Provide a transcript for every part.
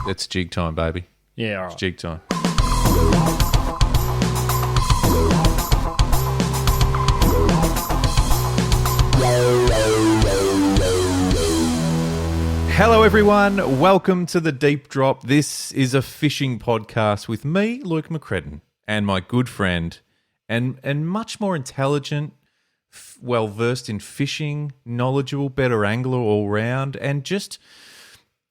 It's jig time, baby. Yeah, all right. It's jig time. Hello, everyone. Welcome to the Deep Drop. This is a fishing podcast with me, Luke McCredden, and my good friend, and much more intelligent, well-versed in fishing, knowledgeable, better angler all round, and just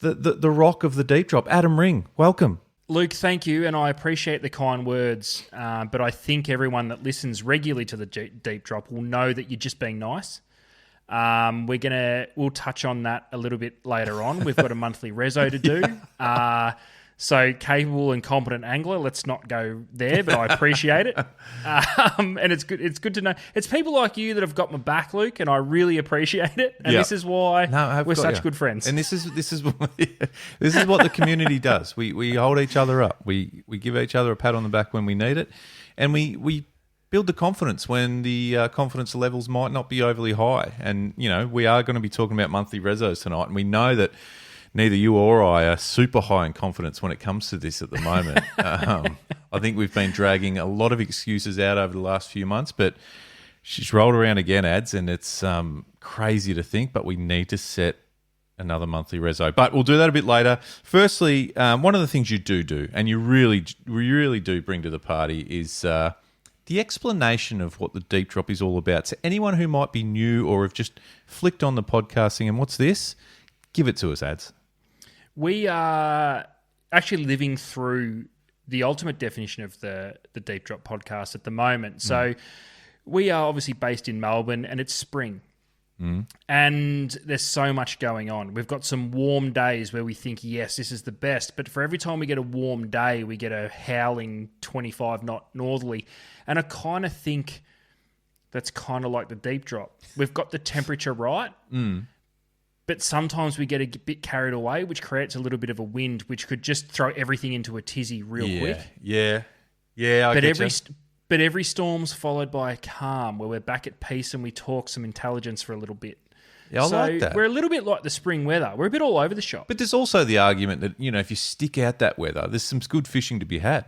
the rock of the Deep Drop, Adam Ring. Welcome. Luke, thank you, and I appreciate the kind words, but I think everyone that listens regularly to the Deep Drop will know that you're just being nice. We'll touch on that a little bit later on. We've got a monthly reso to do. So capable and competent angler, let's not go there, but I appreciate it. And it's good to know. It's people like you that have got my back, Luke, and I really appreciate it. And this is why we're such good friends. And this is what the community does. We hold each other up. We give each other a pat on the back when we need it, and we build the confidence when the confidence levels might not be overly high. And, you know, we are going to be talking about monthly resos tonight, and we know that neither you or I are super high in confidence when it comes to this at the moment. I think we've been dragging a lot of excuses out over the last few months, but she's rolled around again, ads, and it's crazy to think, but we need to set another monthly reso. But we'll do that a bit later. Firstly, one of the things you do, and you really do bring to the party is the explanation of what the Deep Drop is all about. To anyone who might be new or have just flicked on the podcasting and what's this, give it to us, ads. We are actually living through the ultimate definition of the Deep Drop podcast at the moment. So we are obviously based in Melbourne, and it's spring. And there's so much going on. We've got some warm days where we think, yes, this is the best. But for every time we get a warm day, we get a howling 25-knot northerly. And I kind of think that's kind of like the Deep Drop. We've got the temperature right, but sometimes we get a bit carried away, which creates a little bit of a wind, which could just throw everything into a tizzy real quick. Yeah, I get you. But every storm's followed by a calm where we're back at peace and we talk some intelligence for a little bit. Yeah, I like that. We're a little bit like the spring weather. We're a bit all over the shop. But there's also the argument that, you know, if you stick out that weather, there's some good fishing to be had.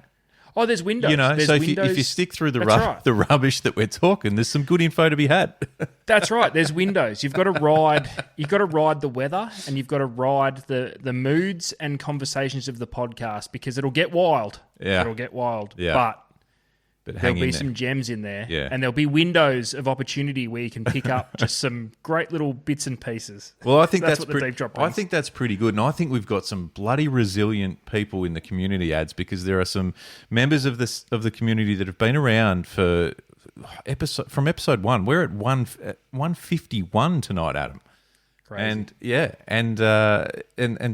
Oh, there's windows. You know, there's so windows. if you stick through the Right. rubbish that we're talking, there's some good info to be had. That's right. There's windows. You've got to ride the weather, and you've got to ride the moods and conversations of the podcast, because it'll get wild. Yeah. It'll get wild. Yeah. But hang there'll in be there. some gems in there. Yeah. And there'll be windows of opportunity where you can pick up just some great little bits and pieces. Well, I think that's what the Deep Drop I brings. think that's pretty good, and I think we've got some bloody resilient people in the community, ads, because there are some members of the community that have been around from episode 1. We're at 151 tonight, Adam. Crazy. And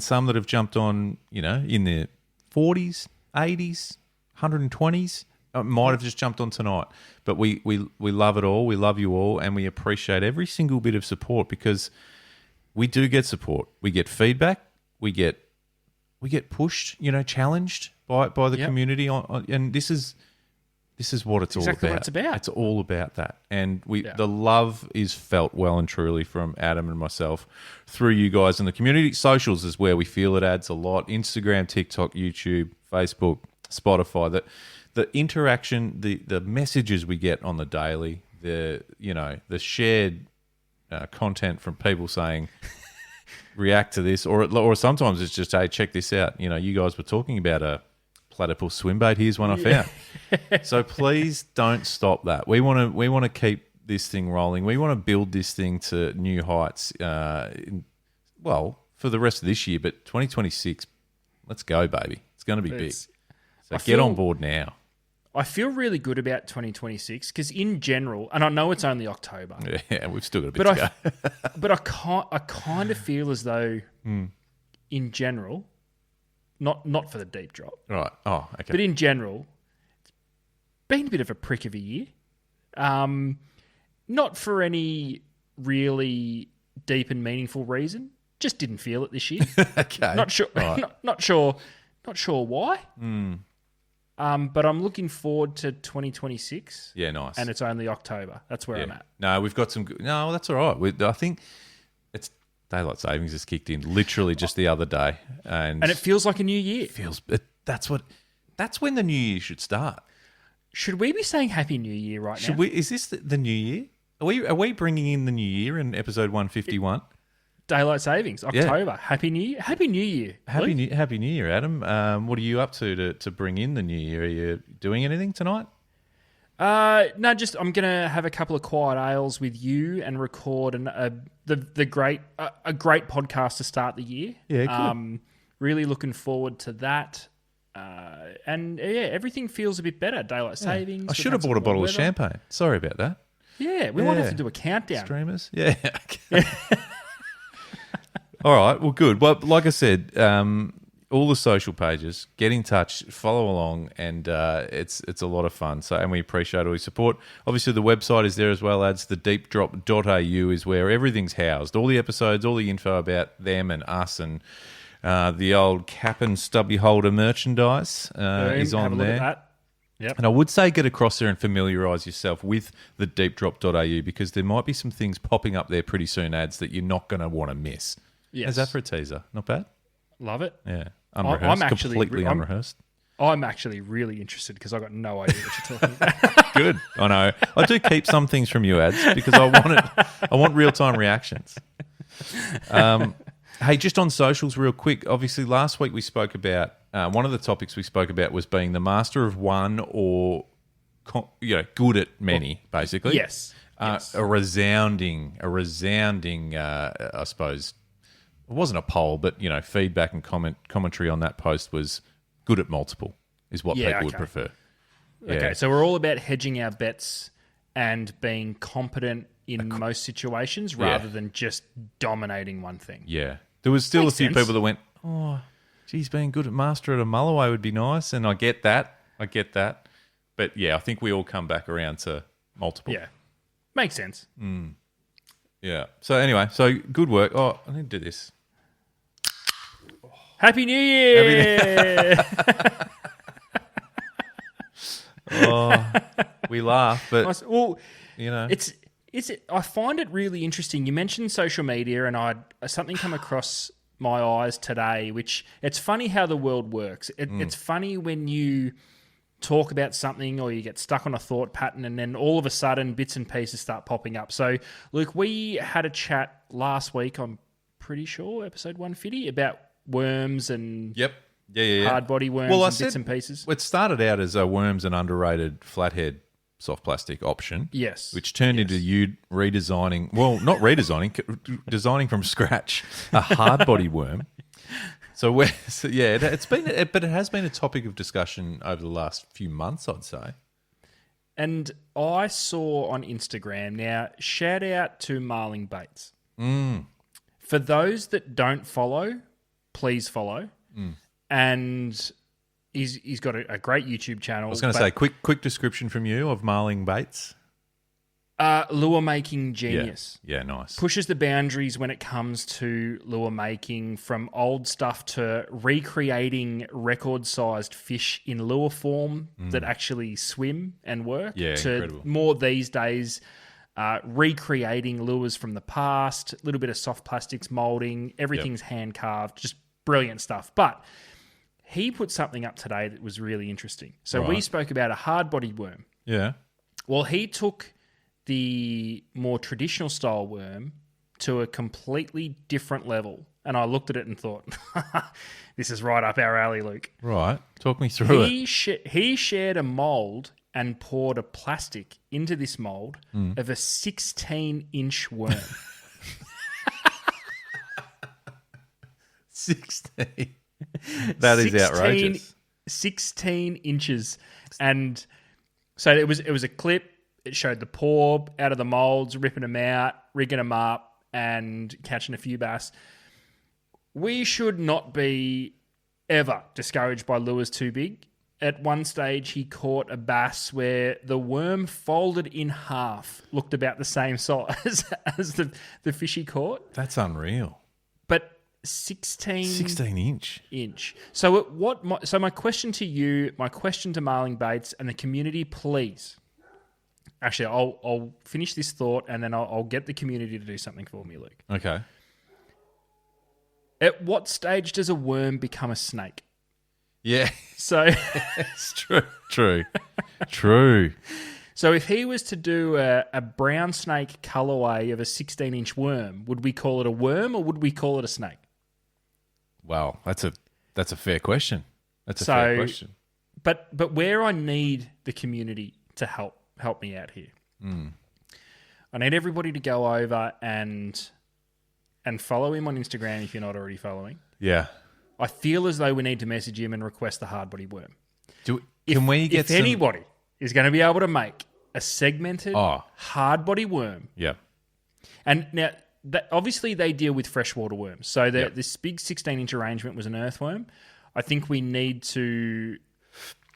some that have jumped on, you know, in their 40s, 80s, 120s. Might have just jumped on tonight, but we love it all. We love you all, and we appreciate every single bit of support, because we do get support. We get feedback. We get pushed, you know, challenged by the community on, and this is what it's exactly all about. what it's about. It's all about that, and the love is felt well and truly from Adam and myself through you guys in the community. Socials is where we feel it adds a lot. Instagram, TikTok, YouTube, Facebook, Spotify. The interaction, the messages we get on the daily, the shared content from people saying, react to this, or sometimes it's just, hey, check this out. You know, you guys were talking about a platypus swim bait. Here's one I found. So please don't stop that. We want to keep this thing rolling. We want to build this thing to new heights. For the rest of this year, but 2026, let's go, baby. It's going to be big. So get on board now. I feel really good about 2026 because, in general, and I know it's only October. Yeah, we've still got a bit to go. But I kind of feel as though, in general, not for the Deep Drop, Right. Oh, okay. but in general, it's been a bit of a prick of a year. Not for any really deep and meaningful reason. Just didn't feel it this year. Okay. Not sure. Right. Not sure why. But I'm looking forward to 2026. Yeah, nice. And it's only October. That's where I'm at. No, we've got some. No, that's all right. I think Daylight savings has kicked in literally just the other day, and it feels like a new year. That's when the new year should start. Should we be saying Happy New Year right now? Should we? Is this the new year? Are we bringing in the new year in episode 151? Daylight savings, October. Yeah. Happy New Year. Happy New Year. Happy New Year, Adam. What are you up to bring in the new year? Are you doing anything tonight? No, just I'm gonna have a couple of quiet ales with you and record a great podcast to start the year. Yeah, good. Really looking forward to that. And everything feels a bit better. Daylight savings. I should have bought a bottle of champagne. Sorry about that. Yeah, we might have to do a countdown. Streamers. Yeah. Okay. All right. Well, good. Well, like I said, all the social pages, get in touch, follow along, and it's a lot of fun. So, and we appreciate all your support. Obviously, the website is there as well, lads. The deepdrop.au is where everything's housed. All the episodes, all the info about them and us, and the old cap and stubby holder merchandise is on there. Look at that. Yep. And I would say get across there and familiarise yourself with the deepdrop.au, because there might be some things popping up there pretty soon, ads that you're not going to want to miss. Yes. How's that for a teaser? Not bad? Love it. Yeah. Unrehearsed, completely unrehearsed. I'm actually really interested because I got no idea what you're talking about. Good. I know. I do keep some things from you, ads, because I want real-time reactions. Hey, just on socials real quick. Obviously, last week we spoke about, one of the topics we spoke about was being the master of one or, good at many, basically. Yes. A resounding, I suppose, it wasn't a poll, but, feedback and commentary on that post was good at multiple is what people would prefer. Yeah. Okay, so we're all about hedging our bets and being competent in most situations rather than just dominating one thing. Yeah. There was still a few people that went, oh, geez, being good at master at a Mulloway would be nice. And I get that. But, yeah, I think we all come back around to multiple. Yeah. Makes sense. Yeah. So, anyway, good work. Oh, I need to do this. Happy New Year! We laugh, but, I find it really interesting. You mentioned social media, and something come across my eyes today, which it's funny how the world works. It's funny when you talk about something or you get stuck on a thought pattern, and then all of a sudden bits and pieces start popping up. So, Luke, we had a chat last week, I'm pretty sure, episode 150, about worms and hard body worms and bits and pieces. It started out as a worms and underrated flathead soft plastic option. Yes. Which turned into you designing from scratch a hard body worm. It has been a topic of discussion over the last few months, I'd say. And I saw on Instagram, now shout out to Marling Bates. For those that don't follow, please follow. And he's got a great YouTube channel. I was going to say, quick description from you of Marling Bates. Lure making genius. Yeah, nice. Pushes the boundaries when it comes to lure making, from old stuff to recreating record-sized fish in lure form that actually swim and work. Yeah, to incredible. More these days, recreating lures from the past, a little bit of soft plastics molding, everything's hand carved, just brilliant stuff. But he put something up today that was really interesting. So we spoke about a hard-bodied worm. Yeah. Well, he took the more traditional style worm to a completely different level. And I looked at it and thought, this is right up our alley, Luke. Right. Talk me through it. He shared a mold and poured a plastic into this mold of a 16-inch worm. 16. That is outrageous. 16 inches. And so it was a clip. It showed the pour out of the molds, ripping them out, rigging them up, and catching a few bass. We should not be ever discouraged by lures too big. At one stage, he caught a bass where the worm folded in half, looked about the same size as the fish he caught. That's unreal. But 16 inch. So my question to you, my question to Marling Bates and the community, please. Actually, I'll finish this thought and then I'll get the community to do something for me, Luke. Okay. At what stage does a worm become a snake? Yeah, So, it's true. so if he was to do a brown snake colorway of a 16-inch worm, would we call it a worm or would we call it a snake? Wow, that's a fair question. That's a So- fair question. But where I need the community to help me out here, I need everybody to go over and follow him on Instagram if you're not already following. Yeah. I feel as though we need to message him and request the hard body worm. Can we get if some... anybody is going to be able to make a segmented hard body worm, Yeah. and now obviously they deal with freshwater worms, so this big 16-inch arrangement was an earthworm. I think we need to,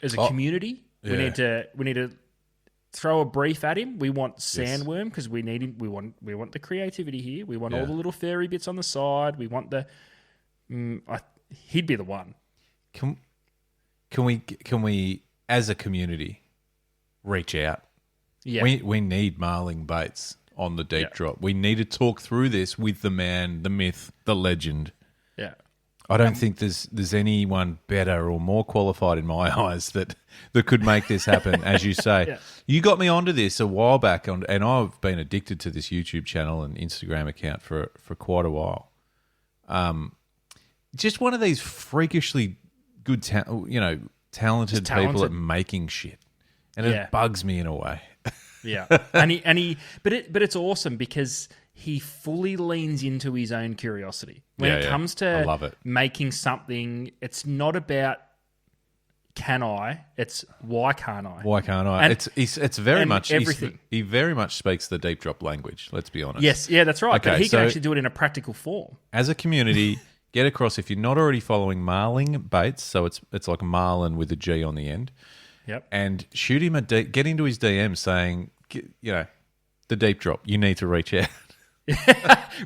as a community, we need to throw a brief at him. We want sandworm because we need him. We want the creativity here. We want all the little fairy bits on the side. We want the. He'd be the one. Can we as a community reach out? Yeah. We need marling baits on the deep drop. We need to talk through this with the man, the myth, the legend. Yeah. I don't think there's anyone better or more qualified in my eyes that could make this happen. As you say, Yeah. You got me onto this a while back, and I've been addicted to this YouTube channel and Instagram account for quite a while. Just one of these freakishly good, talented people at making shit, and it bugs me in a way. Yeah, and but it's awesome because he fully leans into his own curiosity when it comes to I love it. making something. It's not about can I, it's why can't I? Why can't I? And- it's very and much everything. He very much speaks the deep drop language. Let's be honest. Yes, yeah, that's right. Okay, but he so- can actually do it in a practical form. As a community, get across if you're not already following Marling Baits. So it's like Marlin with a G on the end. Yep. And shoot him get into his DM saying, the deep drop. You need to reach out.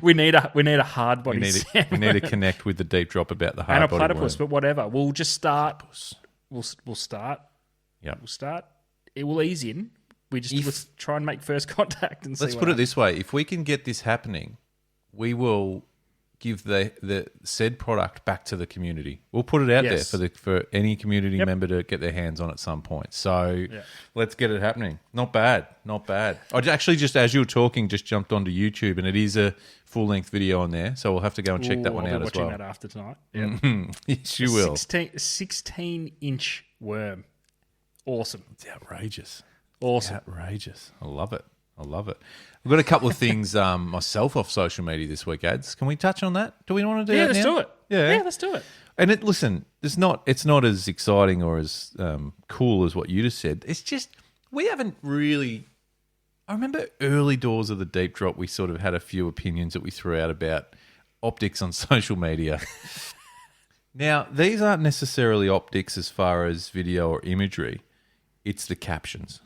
We need a hard body We need sandworm to connect with the deep drop about the hard and a body platypus, worm. but whatever. We'll just start. We'll start. Yep. We'll start. It will ease in. Let's try and make first contact and see. Let's put it this way: if we can get this happening, we will give the said product back to the community. We'll put it out Yes. there for any community member to get their hands on at some point. So let's get it happening. Not bad. I actually just as you were talking, just jumped onto YouTube, and it is a full length video on there. So we'll have to go and check that one I'll out be as watching well. that after tonight. Yeah. Yes, you will. 16-inch worm. Awesome. It's outrageous. Awesome. Outrageous. I love it. I've got a couple of things myself off social media this week, Ads. Can we touch on that? Do we want to do Yeah, that let's now? do it. Yeah, let's do it. And it's not as exciting or as cool as what you just said. It's just we haven't really. I remember early doors of the deep drop, we sort of had a few opinions that we threw out about optics on social media. Now, these aren't necessarily optics as far as video or imagery. It's the captions.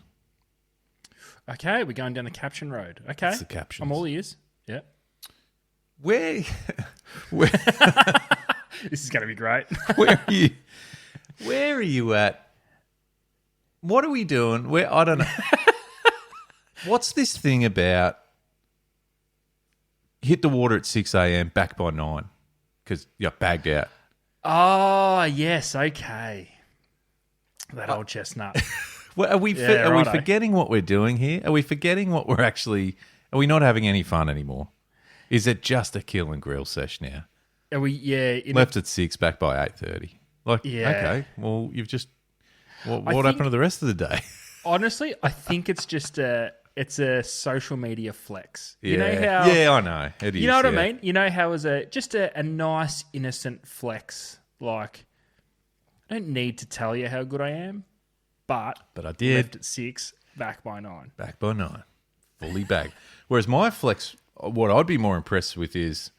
Okay, we're going down the caption road. Okay. It's the captions. I'm all ears. Yeah. Where This is going to be great. Where are you at? What are we doing? I don't know. What's this thing about hit the water at 6 a.m, back by 9 because you're bagged out? Oh, yes. Okay. That old chestnut. Well, are we righto. forgetting what we're doing here? Are we forgetting what we're actually... Are we not having any fun anymore? Is it just a kill and grill sesh now? Are we, yeah. Left at 6, back by 8:30. Like, Yeah. okay, well, you've just... What think- happened to the rest of the day? Honestly, I think it's just a social media flex. You know how... Yeah, I know. It is, You know what yeah. I mean? You know how as a nice, innocent flex, like, I don't need to tell you how good I am, but But I did. left at 6, back by 9. Back by 9. Fully bagged. Whereas my flex, what I'd be more impressed with is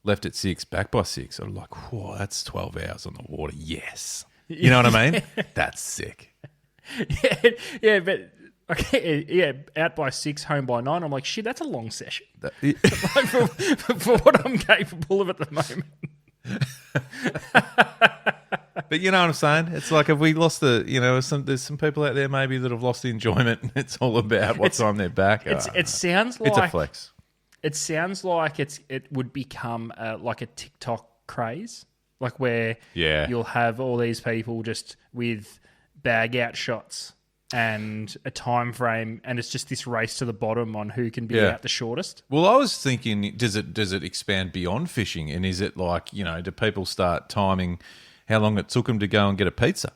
left at 6, back by 6. I'm like, whoa, that's 12 hours on the water. Yes. You know what I mean? That's sick. yeah, but okay, yeah, out by 6, home by 9. I'm like, shit, that's a long session. Like for what I'm capable of at the moment. But you know what I'm saying? It's like, have we lost there's some people out there maybe that have lost the enjoyment. It's all about what time they're back. It sounds like it's a flex. It sounds like it would become like a TikTok craze, like where Yeah. you'll have all these people just with bag out shots and a time frame, and it's just this race to the bottom on who can be out the shortest. Well, I was thinking, does it expand beyond fishing? And is it like, do people start timing how long it took them to go and get a pizza?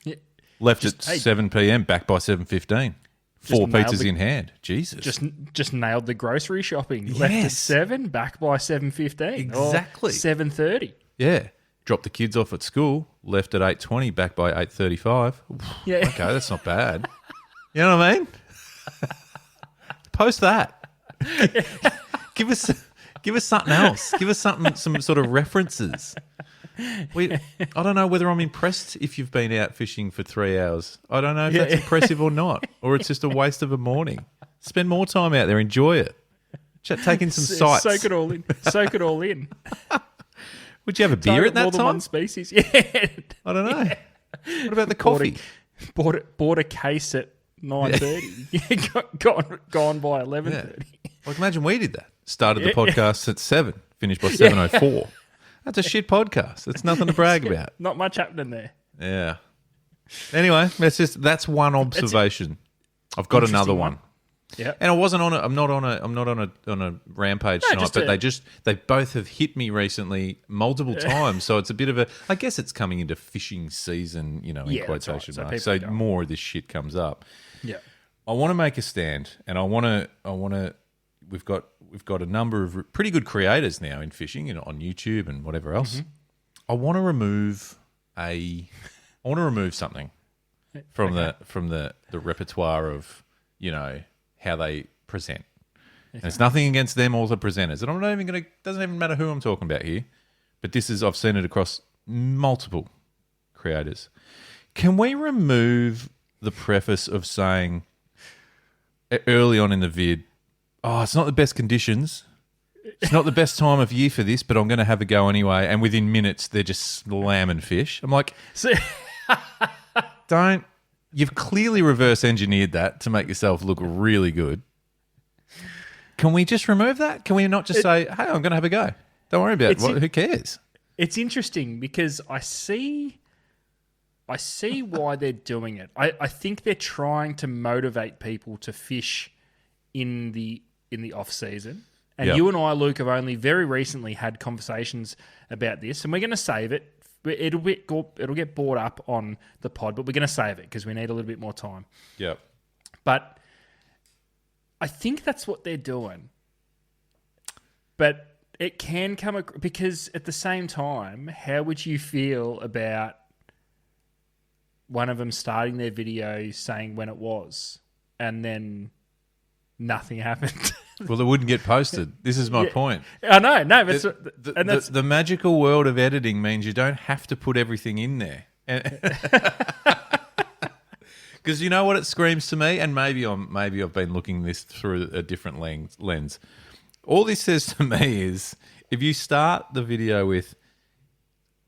Yeah. Left at 7 p.m., back by 7:15. 4 pizzas in hand. Jesus. Just nailed the grocery shopping. Left at 7, back by 7:15. Exactly. 7:30. Yeah. Dropped the kids off at school, left at 8:20, back by 8:35. Yeah. Okay, that's not bad. You know what I mean? Post that. Give us something else. Give us some sort of references. I don't know whether I'm impressed if you've been out fishing for 3 hours. I don't know if that's impressive or not, or it's just a waste of a morning. Spend more time out there. Enjoy it. Take in some sights. Soak it all in. Soak it all in. Would you have a beer at that more time? than one species. Yeah. I don't know. What about the coffee? Bought a case at 9:30. Gone by 11:30. Like, imagine we did that. Started the podcast at 7, finished by 7:04. That's a shit podcast. It's nothing to brag about. Not much happening there. Yeah. Anyway, that's one observation. I've got another one. Yeah. And I wasn't on I'm not on a rampage tonight, but they both have hit me recently multiple times. So it's a bit of I guess it's coming into fishing season, in quotation marks. So more of this shit comes up. Yeah. I want to make a stand, and I want to we've got a number of pretty good creators now in fishing, on YouTube and whatever else. Mm-hmm. I want to remove something from the repertoire of, how they present. And it's nothing against them or the presenters. And I'm not even going to, doesn't even matter who I'm talking about here. But I've seen it across multiple creators. Can we remove the preface of saying early on in the vid, it's not the best conditions. It's not the best time of year for this, but I'm going to have a go anyway. And within minutes, they're just slamming fish. I'm like, you've clearly reverse engineered that to make yourself look really good. Can we just remove that? Can we not just say, hey, I'm going to have a go? Don't worry about it. Who cares? It's interesting because I see why they're doing it. I think they're trying to motivate people to fish in the off season. And you and I, Luke, have only very recently had conversations about this, and we're going to save it. It'll get brought up on the pod, but we're going to save it because we need a little bit more time. Yep. But I think that's what they're doing. But it can come because at the same time, how would you feel about one of them starting their video saying when it was, and then nothing happened? Well, it wouldn't get posted. This is my point. I know. No, but the magical world of editing means you don't have to put everything in there. Because you know what it screams to me, and maybe I've been looking this through a different lens. All this says to me is, if you start the video with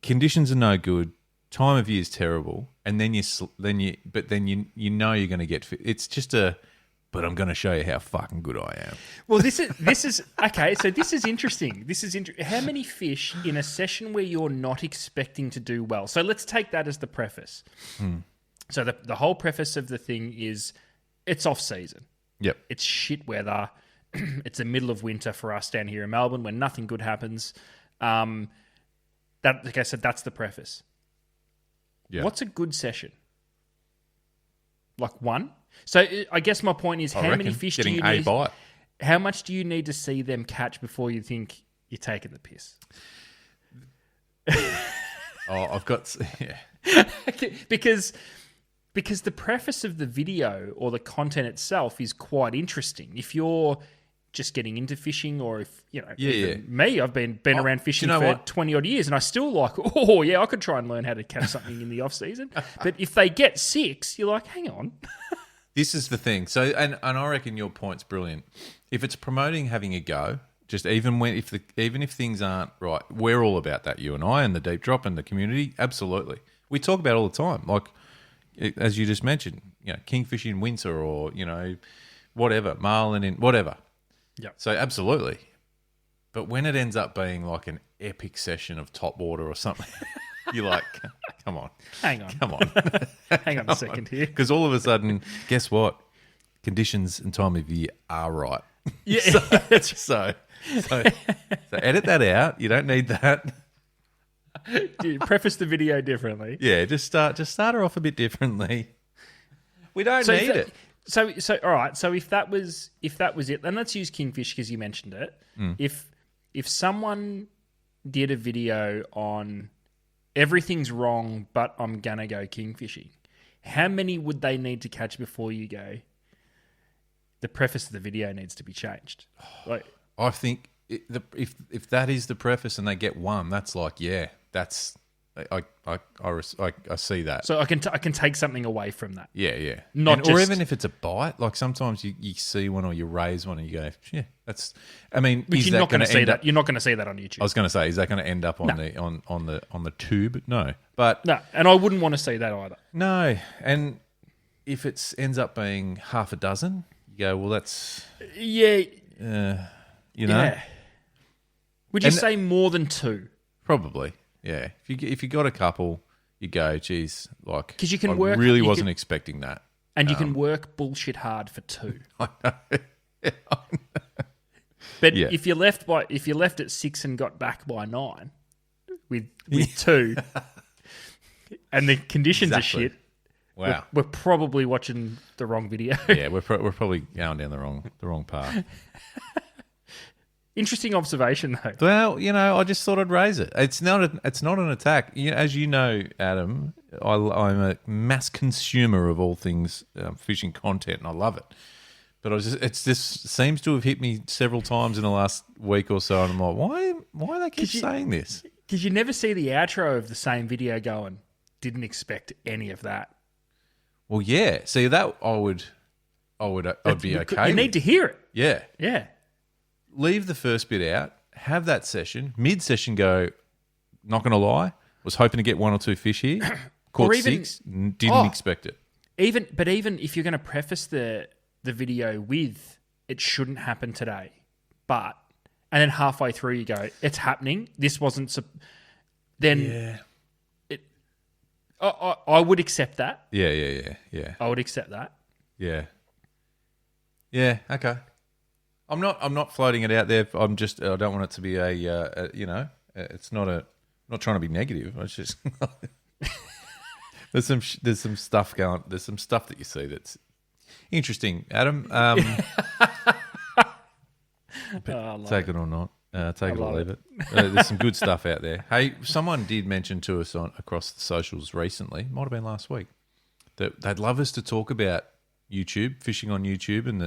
conditions are no good, time of year is terrible, and then you know you're going to get fit. It's just but I'm going to show you how fucking good I am. Well, this is okay. So this is interesting. How many fish in a session where you're not expecting to do well? So let's take that as the preface. So the whole preface of the thing is it's off season. Yep. It's shit weather. It's the middle of winter for us down here in Melbourne when nothing good happens. So that's the preface. Yeah. What's a good session? Like one? So I guess my point is, how many fish do you need? Bite. How much do you need to see them catch before you think you're taking the piss? I've got because the preface of the video or the content itself is quite interesting. If you're just getting into fishing, or if me, I've been around fishing for 20 odd years, and I still I could try and learn how to catch something in the off season. But if they get 6, you're like, hang on. This is the thing. So, and I reckon your point's brilliant. If it's promoting having a go, just even if things aren't right, we're all about that. You and I, and the deep drop, and the community, absolutely. We talk about it all the time. Like as you just mentioned, kingfish in winter, or whatever, marlin in whatever. Yeah. So absolutely. But when it ends up being like an epic session of top water or something, you're like, come on. Hang on. Come on. Hang on a second here. Because all of a sudden, guess what? Conditions and time of year are right. Yeah. So edit that out. You don't need that. Preface the video differently. Yeah, just start her off a bit differently. We don't need it. So all right. So if that was it, then let's use Kingfish because you mentioned it. If someone did a video on everything's wrong, but I'm gonna go kingfishing, how many would they need to catch before you go? The preface of the video needs to be changed. Like, I think if that is the preface and they get one, that's like, yeah, that's I see that. so I can take something away from that. Yeah. Not or just- even if it's a bite, like sometimes you see one or you raise one and you go, yeah, that's. I mean, But is you're that not going going to to see end that. up? You're not going to see that on YouTube. I was going to say, is that going to end up on the tube? No, but No, and I wouldn't want to see that either. no. And if it ends up being half a dozen, you go, well, that's Yeah. you know, Yeah. Would you And- say more than two? probably, yeah. If you got a couple, you go, geez, like 'Cause you can I work- really you wasn't can- expecting that. And you can work bullshit hard for two. I know. But Yeah. if you left at 6 and got back by 9 with 2 and the conditions Exactly. are shit, Wow. we're probably watching the wrong video. Yeah, we're probably going down the wrong path. Interesting observation though. Well, I just thought I'd raise it. It's not an attack. As you know, Adam, I'm a mass consumer of all things fishing content, and I love it. But it just seems to have hit me several times in the last week or so, and I'm like, why do they keep saying this? Because you never see the outro of the same video going, didn't expect any of that. Well, yeah. See, that I'd be okay. You need to hear it. Yeah. Yeah. Leave the first bit out, have that session, mid-session go, not going to lie, was hoping to get 1 or 2 fish here, caught Or even- 6, didn't expect it. Even if you're going to preface the video with, it shouldn't happen today, and then halfway through you go, it's happening. This wasn't. Then I would accept that. Yeah. I would accept that. Yeah. Yeah, okay. I'm not floating it out there. I don't want it to be it's not I'm not trying to be negative. It's just there's some stuff going. There's some stuff that you see that's interesting, Adam. Take it or not. Take it or leave it. There's some good stuff out there. Hey, someone did mention to us across the socials recently, might have been last week, that they'd love us to talk about YouTube, fishing on YouTube, and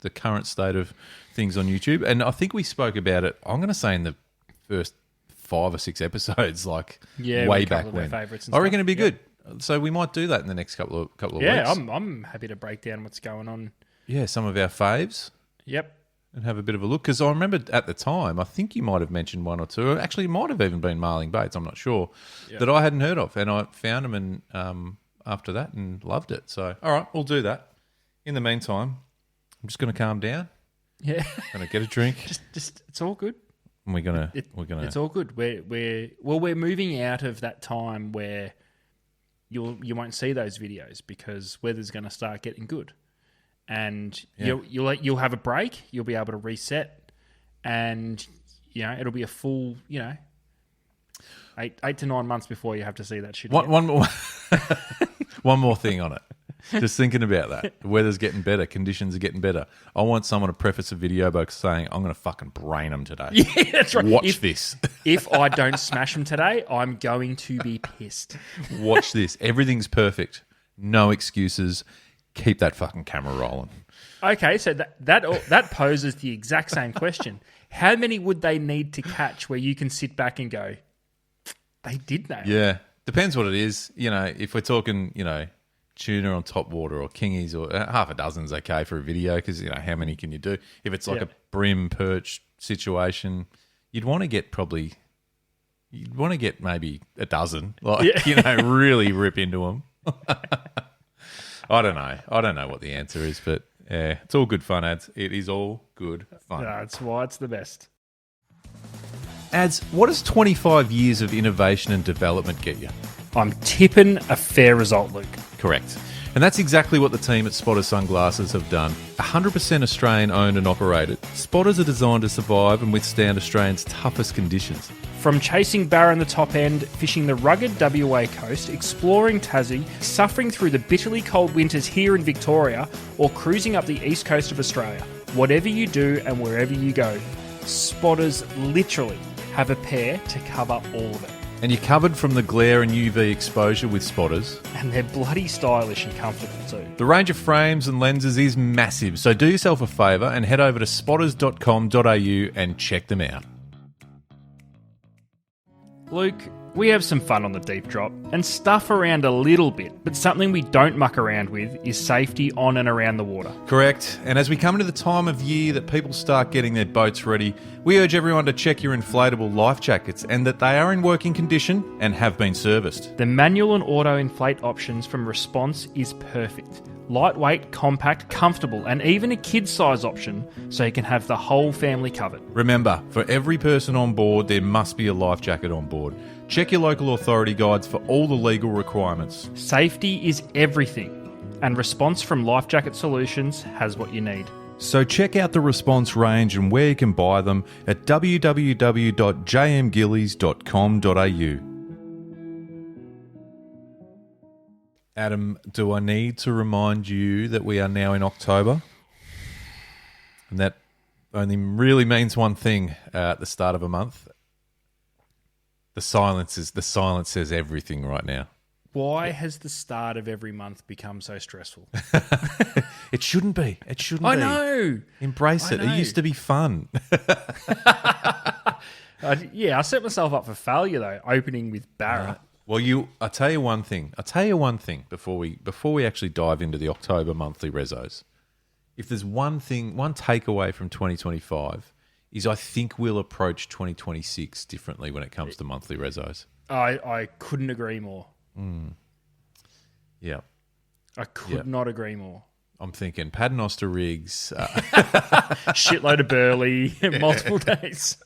the current state of things on YouTube. And I think we spoke about it, I'm going to say in the first 5 or 6 episodes, like way back when. I reckon it'd be good. So we might do that in the next couple of weeks. Yeah, I'm happy to break down what's going on. Yeah, some of our faves. Yep. And have a bit of a look. Because I remember at the time, I think you might have mentioned 1 or 2. Actually, it might have even been marling baits, I'm not sure, that I hadn't heard of. And I found them after that and loved it. So, all right, we'll do that. In the meantime, I'm just going to calm down. Yeah. Going to get a drink. just it's all good. And we're gonna. It's all good. We're moving out of that time where you won't see those videos because weather's going to start getting good, and you'll have a break. You'll be able to reset, and it'll be a full 8 to 9 months before you have to see that shit. One more. One more thing on it. Just thinking about that. The weather's getting better. Conditions are getting better. I want someone to preface a video by saying, I'm going to fucking brain them today. Yeah, that's right. Watch this. If I don't smash them today, I'm going to be pissed. Watch this. Everything's perfect. No excuses. Keep that fucking camera rolling. Okay, so that poses the exact same question. How many would they need to catch where you can sit back and go, they did that? Yeah. Depends what it is. If we're talking, tuna on top water or kingies or half a dozen's okay for a video because, how many can you do? If it's like a brim perch situation, you'd want to get maybe a dozen, really rip into them. I don't know what the answer is, but yeah, it's all good fun, ads. It is all good fun. That's why it's the best. Ads, what does 25 years of innovation and development get you? I'm tipping a fair result, Luke. Correct. And that's exactly what the team at Spotters Sunglasses have done. 100% Australian owned and operated, Spotters are designed to survive and withstand Australia's toughest conditions. From chasing barra in the top end, fishing the rugged WA coast, exploring Tassie, suffering through the bitterly cold winters here in Victoria, or cruising up the east coast of Australia. Whatever you do and wherever you go, Spotters literally have a pair to cover all of it. And you're covered from the glare and UV exposure with Spotters. And they're bloody stylish and comfortable too. The range of frames and lenses is massive, so do yourself a favour and head over to spotters.com.au and check them out. Luke, we have some fun on the deep drop and stuff around a little bit, but something we don't muck around with is safety on and around the water. Correct. And as we come into the time of year that people start getting their boats ready, we urge everyone to check your inflatable life jackets and that they are in working condition and have been serviced. The manual and auto inflate options from Response is perfect. Lightweight, compact, comfortable, and even a kid's size option so you can have the whole family covered. Remember, for every person on board, there must be a life jacket on board. Check your local authority guides for all the legal requirements. Safety is everything, and Response from Life Jacket Solutions has what you need. So check out the Response range and where you can buy them at www.jmgillies.com.au. Adam, do I need to remind you that we are now in October? And that only really means one thing at the start of a month. The silence says everything right now. Why has the start of every month become so stressful? It shouldn't be. It shouldn't be. I know. Embrace it. know. It used to be fun. I set myself up for failure though, opening with Barra. Well, I'll tell you one thing. Before we actually dive into the October monthly rezos. If there's one takeaway from 2025 is I think we'll approach 2026 differently when it comes to monthly rezos. I couldn't agree more. Yeah. I could not agree more. I'm thinking paternoster rigs. Shitload of burley, multiple days.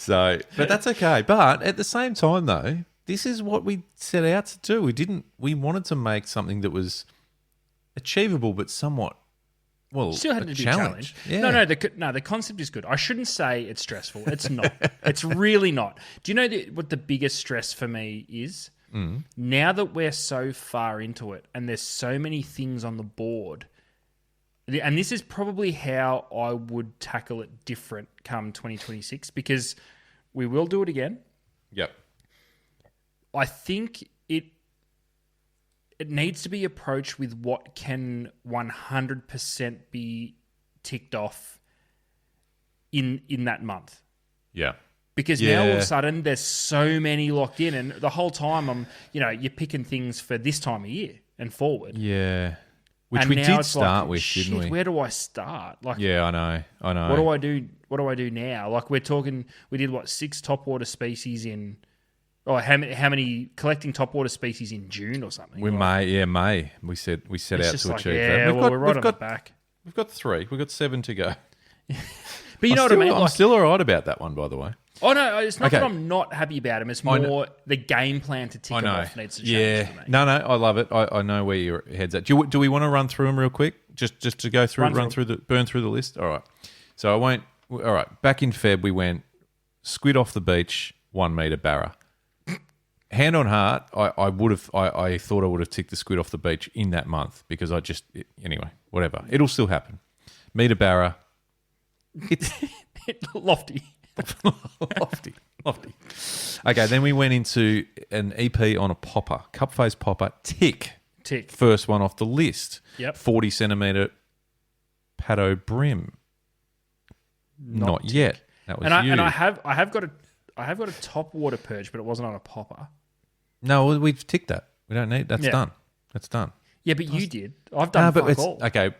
But that's okay. But at the same time, though, this is what we set out to do. We wanted to make something that was achievable, but somewhat, still had a to be challenge. challenged. No, the concept is good. I shouldn't say it's stressful. It's not. It's really not. Do you know what the biggest stress for me is? Now that we're so far into it and there's so many things on the board, and this is probably how I would tackle it different come 2026, because we will do it again. Yep. I think it needs to be approached with what can 100% be ticked off in that month. Yeah. Because now all of a sudden there's so many locked in, and the whole time you're picking things for this time of year and forward. Yeah. Which and we now did it's start like, with, shit, didn't we? Where do I start? Like, yeah, I know. What do I do? What do I do now? Like, we did 6 topwater species in, how many collecting topwater species in June or something? May. We set out to achieve that. We're right on the back. We've got 3. We've got 7 to go. But you know what I mean? I'm still all right about that one, by the way. Oh, no, it's not that I'm not happy about him. It's more the game plan to tick him off needs to change. For me. No, I love it. I know where your head's at. Do we want to run through them real quick? Just to go through, burn through the list? All right. So I won't. All right. Back in Feb, we went squid off the beach, 1 metre barra. Hand on heart, I thought I would have ticked the squid off the beach in that month because anyway, whatever. It'll still happen. Metre barra. It's lofty. Lofty. Okay, then we went into an EP on a popper, cup face popper, tick. First one off the list. Yep. 40 centimetre paddle brim. Not yet. That was and I have got a top water perch, but it wasn't on a popper. No, we've ticked that. We don't need. That's done. That's done. Yeah, but you did. I've done fuck all. Okay.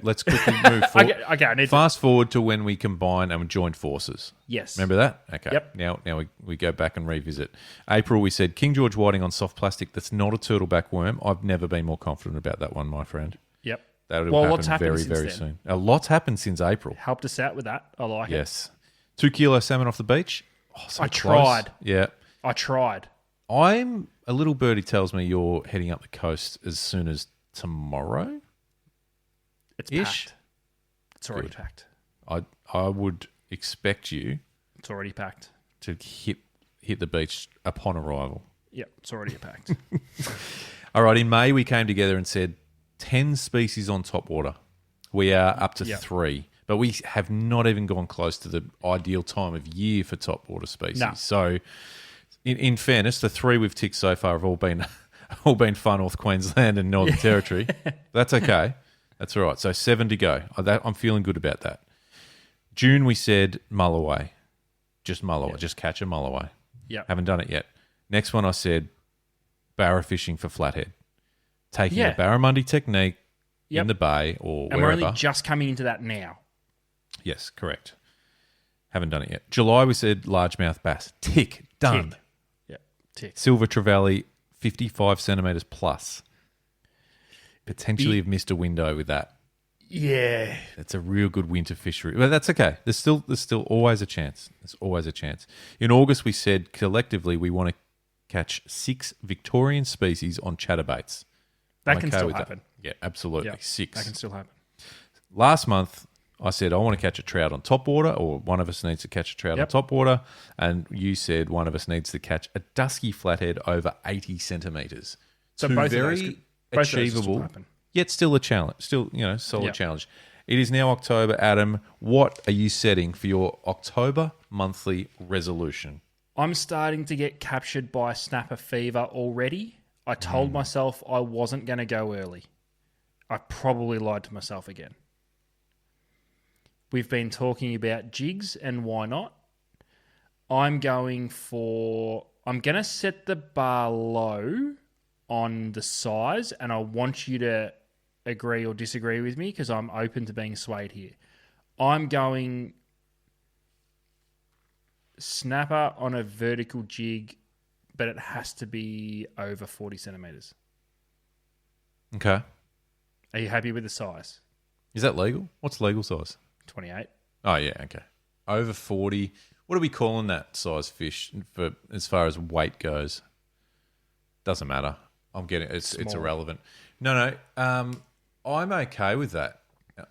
Let's quickly move forward. Okay. Fast forward to when we combined and joined forces. Yes. Remember that? Okay. Yep. Now we go back and revisit. April, we said King George whiting on soft plastic. That's not a turtleback worm. I've never been more confident about that one, my friend. Yep. That'll happen very, very soon. A lot's happened since April. Helped us out with that. I like it. Yes. 2 kilo salmon off the beach. Oh, so I close. tried. Yeah. I tried. A little birdie tells me you're heading up the coast as soon as tomorrow. It's Ish. packed. It's already Good. packed. I would expect you It's already packed. to hit the beach upon arrival. Yep, it's already packed. All right, in May we came together and said 10 species on top water. We are up to 3, but we have not even gone close to the ideal time of year for top water species. No. So, in fairness, the 3 we've ticked so far have all been Far North Queensland and Northern Territory. That's okay. That's all right. So 7 to go. I'm feeling good about that. June we said mulloway. Just mulloway. Just catch a mulloway. Yep. Haven't done it yet. Next one I said barra fishing for flathead. Taking a barramundi technique in the bay or And wherever. we're only just coming into that now. Yes, correct. Haven't done it yet. July we said largemouth bass. Tick. Done. Tick. Yep. Tick. Silver trevally, 55 centimetres plus. Potentially have missed a window with that. Yeah. It's a real good winter fishery. But that's okay. There's still always a chance. There's always a chance. In August, we said collectively we want to catch 6 Victorian species on chatterbaits. That I'm can okay still with that. happen. Yeah, absolutely. Yep. 6. That can still happen. Last month, I said I want to catch a trout on top water, or one of us needs to catch a trout on top water, and you said one of us needs to catch a dusky flathead over 80 centimetres. So Two both of very those could- both of those could still achievable, happen. yet still a challenge. Still, solid challenge. It is now October, Adam. What are you setting for your October monthly resolution? I'm starting to get captured by snapper fever already. I told myself I wasn't going to go early. I probably lied to myself again. We've been talking about jigs and why not. I'm going to set the bar low on the size, and I want you to agree or disagree with me because I'm open to being swayed here. I'm going snapper on a vertical jig, but it has to be over 40 centimetres. Okay. Are you happy with the size? Is that legal? What's legal size? 28. Oh, yeah, okay. Over 40. What are we calling that size fish for as far as weight goes? Doesn't matter. I'm getting it's irrelevant. No. I'm okay with that.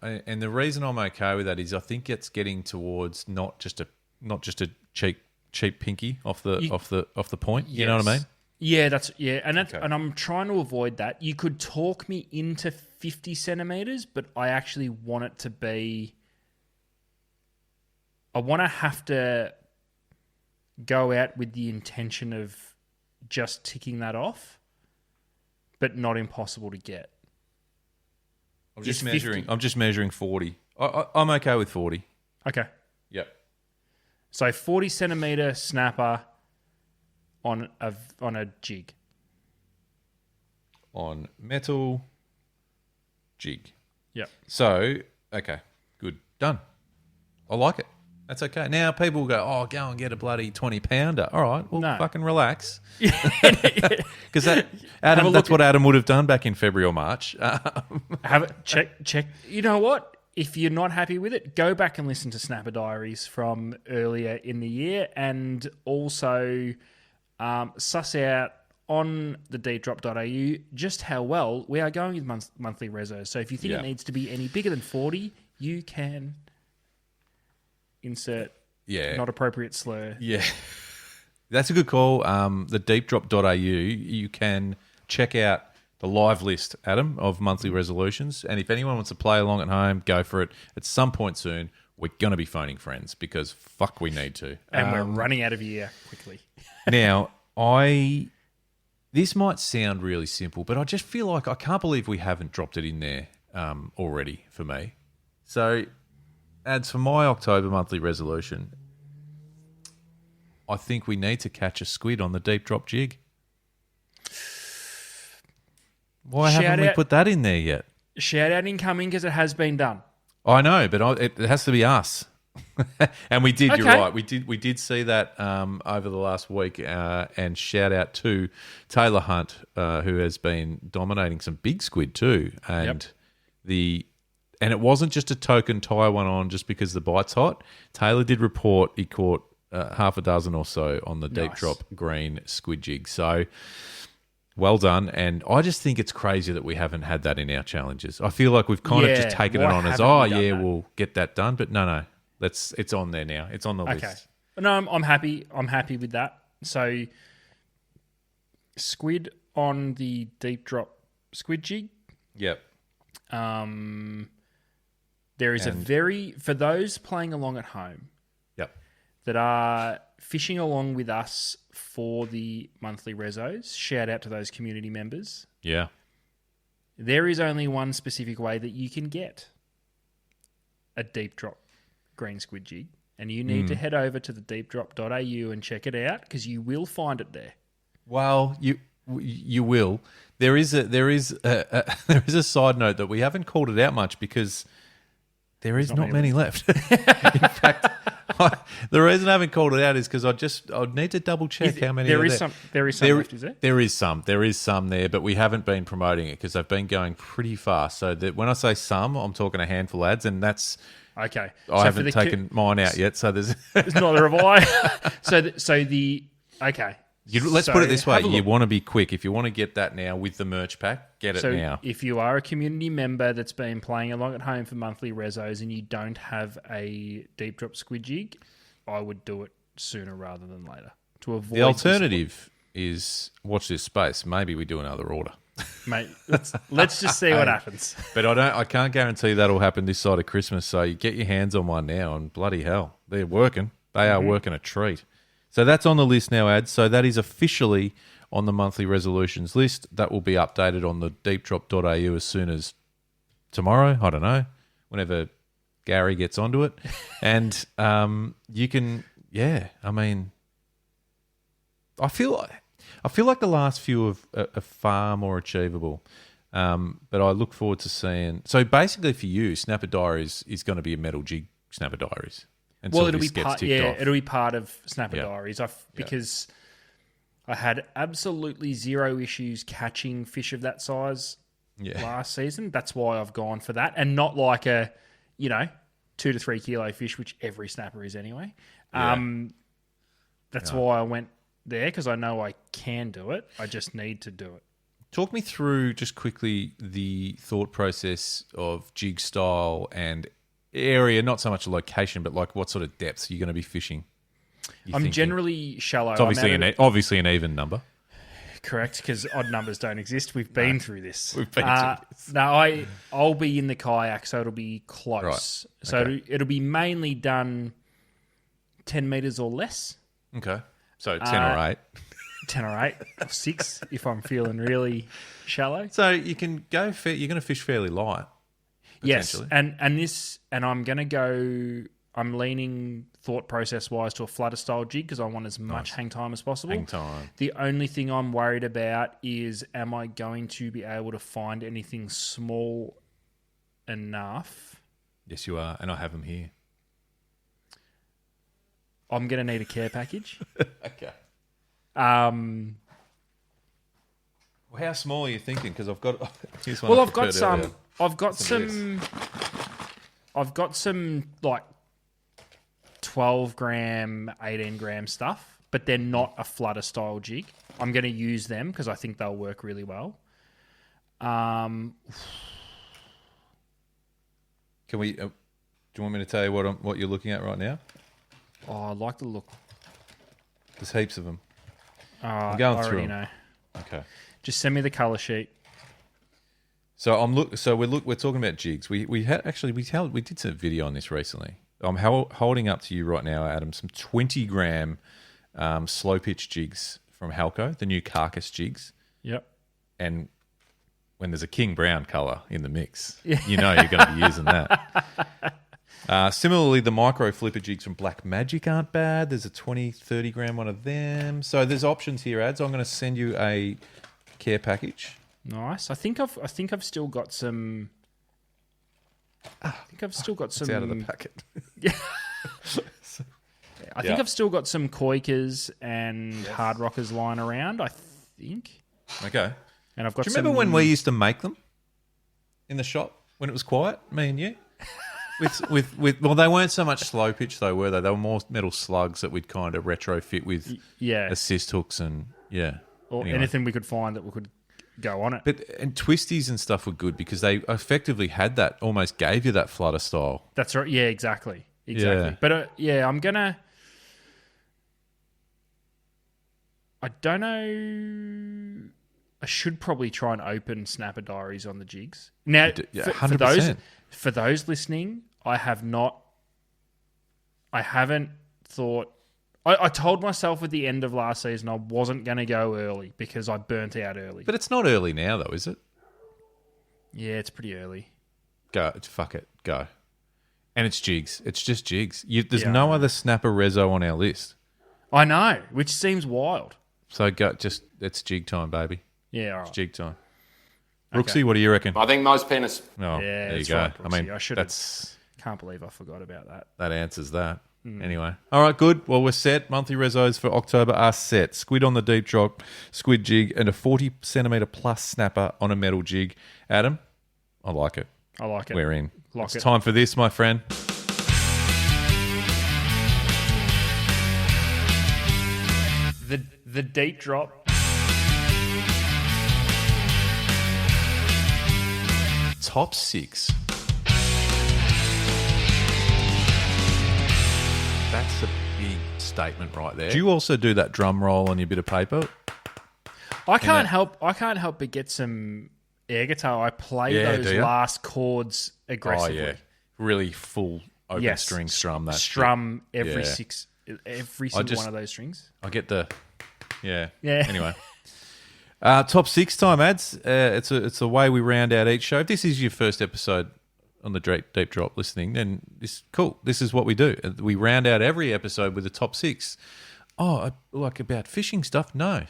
And the reason I'm okay with that is I think it's getting towards not just a cheap pinky off the point. You know what I mean? Yeah, and I'm trying to avoid that. You could talk me into 50 centimeters, but I actually want it to be. I want to have to go out with the intention of just ticking that off, but not impossible to get. I'm just measuring 40. I'm okay with 40. Okay. Yep. So 40 centimeter snapper on a jig. On metal jig. Yep. So, okay, good. Done. I like it. That's okay. Now people go, oh, go and get a bloody 20-pounder. All right, well, fucking relax. Because that's what Adam would have done back in February or March. Have it check. You know what? If you're not happy with it, go back and listen to Snapper Diaries from earlier in the year, and also suss out on the deepdrop.au just how well we are going with monthly resos. So if you think it needs to be any bigger than 40, you can insert not appropriate slur. Yeah. That's a good call. The deepdrop.au, you can check out the live list, Adam, of monthly resolutions. And if anyone wants to play along at home, go for it. At some point soon, we're going to be phoning friends because fuck, we need to. And we're running out of year quickly. Now, this might sound really simple, but I just feel like I can't believe we haven't dropped it in there already for me. So, as for my October monthly resolution, I think we need to catch a squid on the deep drop jig. Why haven't we put that in there yet? Shout out incoming because it has been done. I know, but it has to be us. And we did. Okay. You're right. We did see that over the last week. And shout out to Taylor Hunt, who has been dominating some big squid too. And and it wasn't just a token tie one on just because the bite's hot. Taylor did report he caught half a dozen or so on the deep Nice. drop green squid jig. So well done. And I just think it's crazy that we haven't had that in our challenges. I feel like we've kind of just Yeah, taken why it on as, haven't we done that? we'll get that done. But no, it's on there now. It's on the Okay. list. No, I'm happy. I'm happy with that. So, squid on the deep drop squid jig. Yep. There is for those playing along at home Yep. that are fishing along with us for the monthly rezos. Shout out to those community members. Yeah. There is only one specific way that you can get a deep drop green squid jig, and you need to head over to the deepdrop.au and check it out because you will find it there. Well, you will. There is a side note that we haven't called it out much because there is not many left. In fact, the reason I haven't called it out is because I'd need to double check how many There are is there. some left, is there? There is some there, but we haven't been promoting it because they've been going pretty fast. So that when I say some, I'm talking a handful of ads, and that's Okay. I haven't taken mine out yet. So there's It's not the reply. Okay. let's put it this way: have a you look. want to be quick. If you want to get that now with the merch pack, get it So now. if you are a community member that's been playing along at home for monthly rezos and you don't have a deep drop squid jig, I would do it sooner rather than later to avoid The alternative is watch this space. Maybe we do another order. Mate, let's just see what happens. But I can't guarantee that'll happen this side of Christmas. So you get your hands on one now, and bloody hell, they're working. They are working a treat. So that's on the list now, Ads. So that is officially on the monthly resolutions list. That will be updated on the deepdrop.au as soon as tomorrow. I don't know, whenever Gary gets onto it. And you can, I mean, I feel like the last few are far more achievable. But I look forward to seeing. So basically, for you, Snapper Diaries is going to be a metal jig Snapper Diaries. Until It'll be this gets part. ticked Yeah, off. it'll be part of Snapper Yeah. Diaries. Because I had absolutely zero issues catching fish of that size last season. That's why I've gone for that, and not like a 2 to 3 kilo fish, which every snapper is anyway. That's why I went there because I know I can do it. I just need to do it. Talk me through just quickly the thought process of jig style and area, not so much a location, but like what sort of depths you're going to be fishing. I'm generally shallow. It's obviously an even number. Correct, because odd numbers don't exist. We've been through this. We've been through this. No, I'll be in the kayak, so it'll be close. Right. So Okay. it'll be mainly done 10 meters or less, Okay. So 10 or 8. 10 or 8 or 6 if I'm feeling really shallow. So you can go you're going to fish fairly light. Yes, Potentially. and I'm going to go. I'm leaning thought process wise to a flutter style jig because I want as much hang time as possible. Hang time. The only thing I'm worried about is am I going to be able to find anything small enough? Yes, you are. And I have them here. I'm going to need a care package. Okay. Um, Well, how small are you thinking? Because I've got. Here's one well, I I've got prepared some. earlier. I've got some like 12 gram, 18 gram stuff, but they're not a flutter style jig. I'm going to use them because I think they'll work really well. Can we? Do you want me to tell you what you're looking at right now? Oh, I like the look. There's heaps of them. I'm going I through already 'em. know. Okay. Just send me the color sheet. So we're talking about jigs. We did some video on this recently. I'm holding up to you right now, Adam, some 20 gram slow pitch jigs from Halco, the new carcass jigs. Yep. And when there's a king brown color in the mix, you know you're going to be using that. Similarly, the micro flipper jigs from Black Magic aren't bad. There's a 20, 30 gram one of them. So there's options here, Ads. I'm going to send you a care package. Nice. I think I've still got some. It's out of the packet. I think I've still got some Koikas and hard rockers lying around. I think. Okay. And I've got. Do you remember when we used to make them in the shop when it was quiet, me and you? Well, they weren't so much slow pitch though, were they? They were more metal slugs that we'd kind of retrofit with assist hooks and or anything we could find that we could go on it. And twisties and stuff were good because they effectively had that, almost gave you that flutter style. That's right. Yeah, exactly. Yeah. But I'm gonna. I don't know. I should probably try and open snapper diaries on the jigs. Now, for those listening, I haven't thought. I told myself at the end of last season I wasn't going to go early because I burnt out early. But it's not early now, though, is it? Yeah, it's pretty early. Go. Fuck it. Go. And it's jigs. It's just jigs. There's no other snapper reso on our list. I know, which seems wild. So go. It's jig time, baby. Yeah, all right. It's jig time. Brooksy, what do you reckon? I think most penis. Oh, yeah, there you go. right, I mean, I should. Can't believe I forgot about that. That answers that. Anyway. All right, good. Well, we're set. Monthly resos for October are set. Squid on the deep drop, squid jig, and a 40 centimetre plus snapper on a metal jig. Adam, I like it. I like it. We're in. It's time for this, my friend. The deep drop. Top 6. That's a big statement right there. Do you also do that drum roll on your bit of paper? I can't help but get some air guitar. I play those last chords aggressively. Oh yeah, really full open string strum. That strum every single one of those strings. I get the yeah. Anyway, top 6 time ads. It's the way we round out each show. If this is your first episode on the deep drop listening, then this cool. This is what we do. We round out every episode with a top 6. Oh, like about fishing stuff? No.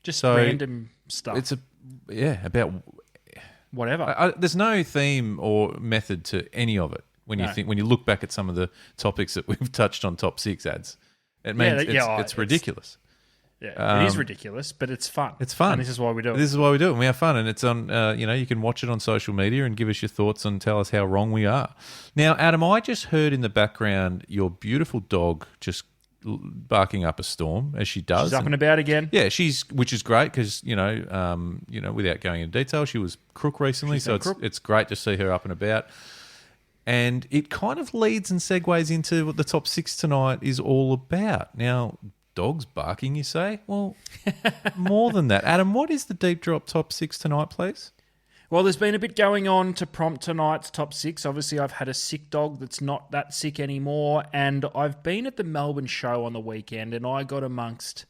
Just random stuff. It's about whatever. There's no theme or method to any of it. When you look back at some of the topics that we've touched on top 6 ads, it means it's ridiculous. Yeah, it is ridiculous, but it's fun. It's fun. And this is why we do it. This is why we do it. And we have fun. And it's on, you can watch it on social media and give us your thoughts and tell us how wrong we are. Now, Adam, I just heard in the background your beautiful dog just barking up a storm, as she does. She's up and about again. Yeah, which is great because, without going into detail, she was crook recently. It's great to see her up and about. And it kind of leads and segues into what the top 6 tonight is all about. Now, dogs barking, you say? Well, more than that. Adam, what is the deep drop top 6 tonight, please? Well, there's been a bit going on to prompt tonight's top 6. Obviously, I've had a sick dog that's not that sick anymore, and I've been at the Melbourne show on the weekend, and I got amongst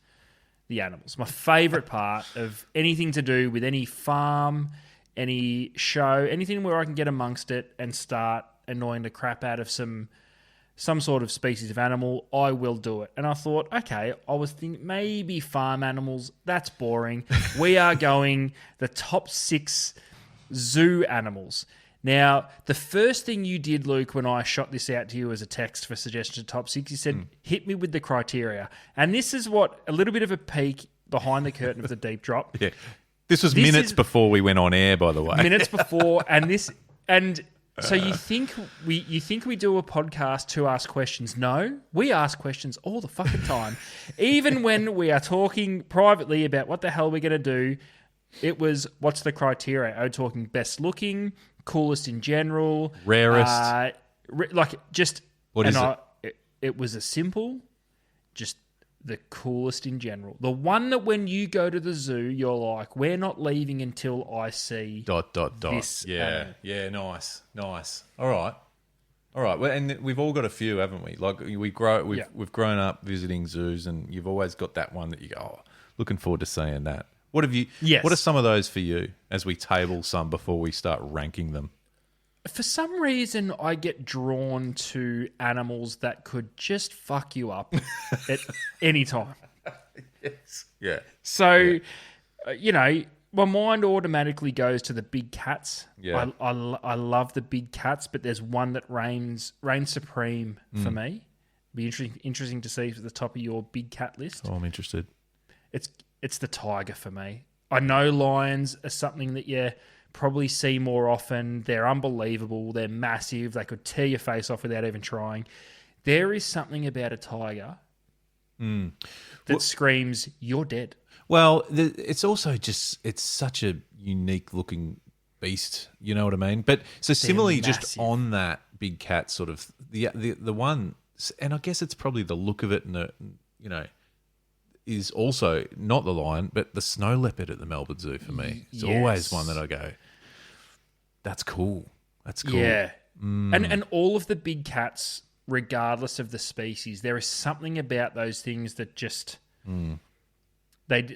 the animals. My favourite part of anything to do with any farm, any show, anything where I can get amongst it and start annoying the crap out of some sort of species of animal, I will do it. And I thought, okay, I was thinking maybe farm animals, that's boring. We are going the top 6 zoo animals. Now, the first thing you did, Luke, when I shot this out to you as a text for suggestion to top 6, you said, hit me with the criteria. And this is what, a little bit of a peek behind the curtain of the deep drop. Yeah. This was minutes before we went on air, by the way. Minutes before, so you think we do a podcast to ask questions? No, we ask questions all the fucking time. Even when we are talking privately about what the hell we're going to do, it was what's the criteria? Are we talking best looking, coolest in general, rarest? What is it? It was a simple, just the coolest in general. The one that when you go to the zoo, you're like, we're not leaving until I see ... This yeah, nice. All right. Well, and we've all got a few, haven't we? Like we've grown up visiting zoos, and you've always got that one that you go, oh, looking forward to seeing that. What have you? Yes. What are some of those for you? As we table some before we start ranking them. For some reason, I get drawn to animals that could just fuck you up at any time. Yes. Yeah. So, my mind automatically goes to the big cats. Yeah. I love the big cats, but there's one that reigns supreme for me. Be interesting to see at the top of your big cat list. Oh, I'm interested. It's the tiger for me. I know lions are something that you probably see more often. They're unbelievable. They're massive. They could tear your face off without even trying. There is something about a tiger that screams, "You're dead." Well, it's also just it's such a unique looking beast. You know what I mean? But so similarly, just massive. on that big cat sort of the one, and I guess it's probably the look of it, and is also not the lion, but the snow leopard at the Melbourne Zoo for me. It's always one that I go, that's cool. That's cool. Yeah. And all of the big cats, regardless of the species, there is something about those things that just they're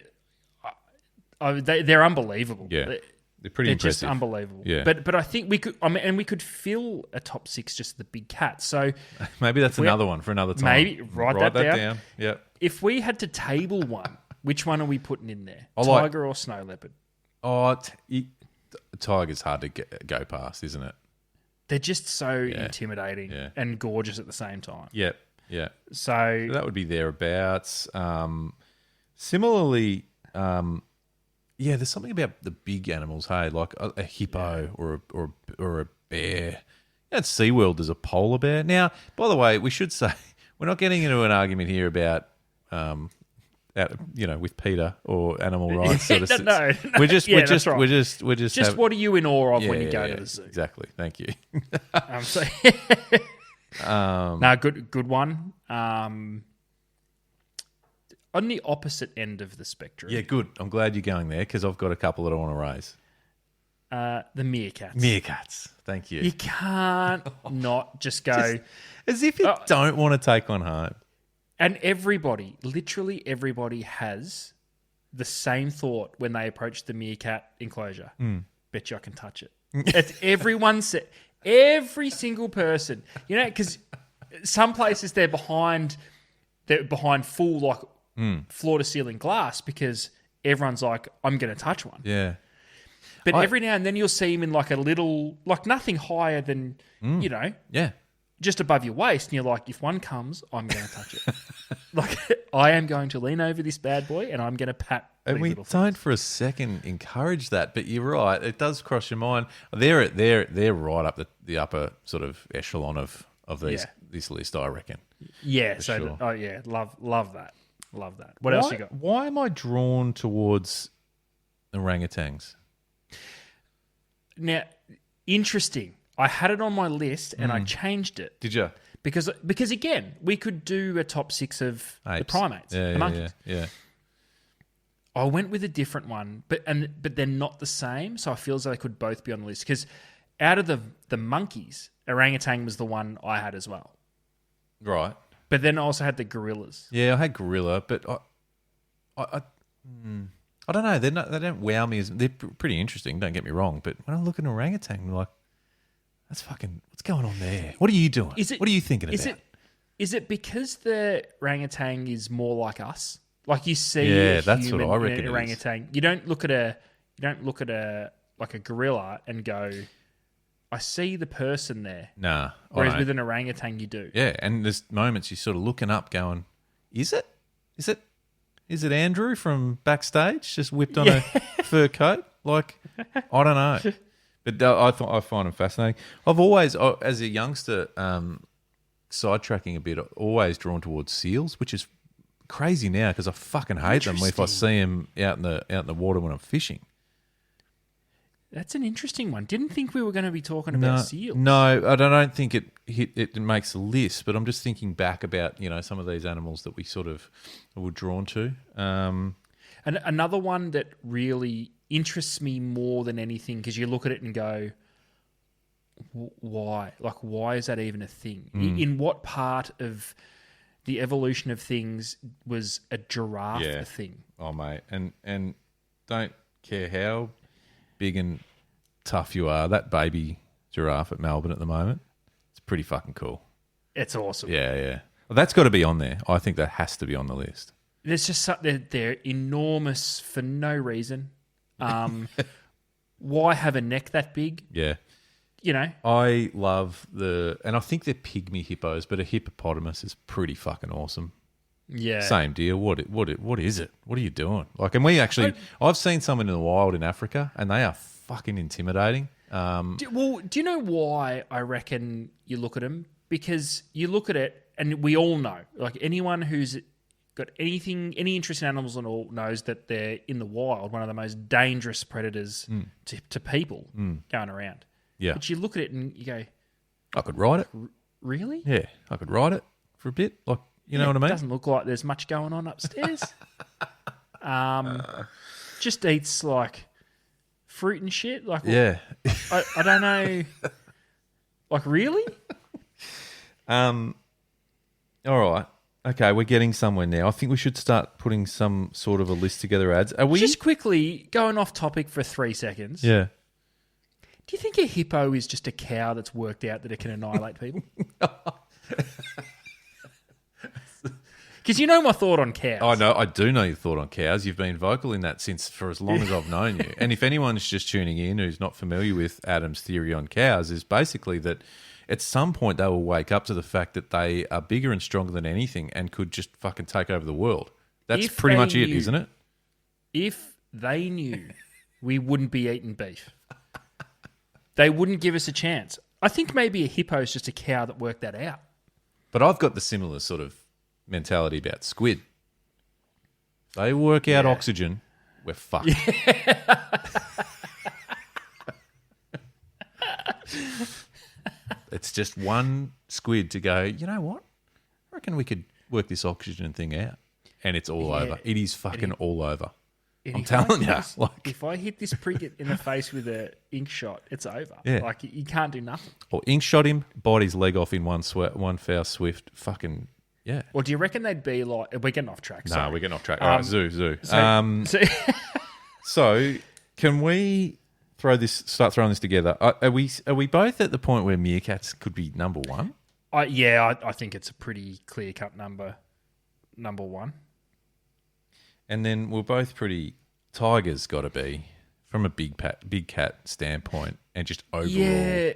unbelievable. Yeah. They're pretty They're impressive. just unbelievable. Yeah. But I think we could, and we could fill a top 6 just the big cats. So Maybe that's another one for another time. Maybe write that down. Yep. If we had to table one, which one are we putting in there? I like- Tiger or snow leopard? Oh, tiger's hard to go past, isn't it? They're just so intimidating and gorgeous at the same time. Yep. Yeah. So So that would be thereabouts. Similarly, there's something about the big animals. Hey, like a hippo or a bear. At SeaWorld, there's a polar bear. Now, by the way, we should say we're not getting into an argument here about, with PETA or animal rights. Sort of No. We're just that's right. we're just what are you in awe of when you go to the zoo? Exactly. Thank you. So good one. On the opposite end of the spectrum, Yeah, good. I'm glad you're going there because I've got a couple that I want to raise. the meerkats. Meerkats. Thank you. You can't not just go. As if you don't want to take one home. And everybody, literally everybody, has the same thought when they approach the meerkat enclosure. Bet you I can touch it. It's everyone said, every single person, because some places they're behind full floor to ceiling glass because everyone's like, I'm going to touch one. Yeah. But every now and then you'll see him in like a little, like nothing higher than, Yeah. just above your waist. And you're like, if one comes, I'm going to touch it. Like, I am going to lean over this bad boy and I'm going to pat And these we little don't for a second encourage that, but you're right. It does cross your mind. They're right up the upper sort of echelon of this list, I reckon. Yeah. For So, sure. love that. Love that. What else you got? Why am I drawn towards orangutans? Now, interesting. I had it on my list and I changed it. Did you? Because again, we could do a top 6 of the Apes. primates, the monkeys. Yeah. I went with a different one, but they're not the same, so I feel as though they could both be on the list. Because out of the monkeys, orangutan was the one I had as well. Right. But then I also had the gorillas. Yeah, I had gorilla, but I don't know. They don't wow me as they're pretty interesting. Don't get me wrong, but when I look at an orangutan, I'm like, that's fucking. What's going on there? What are you doing? What are you thinking about? Is it because the orangutan is more like us? Like you see, that's what I reckon. An orangutan. You don't look at a like a gorilla and go, I see the person there. Nah. Whereas with an orangutan, you do. Yeah, and there's moments you're sort of looking up, going, "Is it? Is it Andrew from backstage just whipped on a fur coat?" Like, I don't know, but I find them fascinating. I've always, as a youngster, sidetracking a bit, always drawn towards seals, which is crazy now because I fucking hate them if I see them out in the water when I'm fishing. That's an interesting one. Didn't think we were going to be talking about seals. No, I don't think it makes a list, but I'm just thinking back about, some of these animals that we sort of were drawn to. And another one that really interests me more than anything, because you look at it and go, why? Like, why is that even a thing? In what part of the evolution of things was a giraffe a thing? Oh, mate. And don't care how big and tough you are, that baby giraffe at Melbourne at the moment, it's pretty fucking cool. It's awesome. Yeah. Well, that's got to be on there. I think that has to be on the list. There's just they're enormous for no reason. Why have a neck that big? Yeah. I love and I think they're pygmy hippos, but a hippopotamus is pretty fucking awesome. Yeah. Same deal. What is it? What are you doing? Like, and I've seen some in the wild in Africa, and they are fucking intimidating. Do you know why I reckon you look at them? Because you look at it, and we all know, like anyone who's got any interest in animals at all knows that they're in the wild, one of the most dangerous predators to people going around. Yeah. But you look at it and you go, I could ride it. really? Yeah, I could ride it for a bit. Like, you know what I mean? It doesn't look like there's much going on upstairs. Just eats like fruit and shit. Like, Yeah. I don't know. Like, really? All right. Okay, we're getting somewhere now. I think we should start putting some sort of a list together, ads. Are we? Just quickly, going off topic for 3 seconds. Yeah. Do you think a hippo is just a cow that's worked out that it can annihilate people? Because you know my thought on cows. I know. I do know your thought on cows. You've been vocal in that since for as long as I've known you. And if anyone's just tuning in who's not familiar with Adam's theory on cows, is basically that at some point they will wake up to the fact that they are bigger and stronger than anything and could just fucking take over the world. That's If pretty they much it, knew- isn't it? If they knew we wouldn't be eating beef, they wouldn't give us a chance. I think maybe a hippo is just a cow that worked that out. But I've got the similar sort of mentality about squid. They work out oxygen, we're fucked. It's just one squid to go, you know what? I reckon we could work this oxygen thing out. And it's all over. It is fucking all over. And I'm if I telling hit you. this- Like, if I hit this prick in the face with an ink shot, it's over. Yeah. Like, you can't do nothing. or ink shot him, bite his leg off in one foul swift. Fucking, yeah. Or do you reckon they'd be like... We're getting off track. No, sorry. we're getting off track. All right, zoo. So- So, can we start throwing this together? Are we both at the point where meerkats could be number one? I think it's a pretty clear-cut number one. And then we're both pretty. Tiger's got to be from a big cat standpoint, and just overall. Yeah,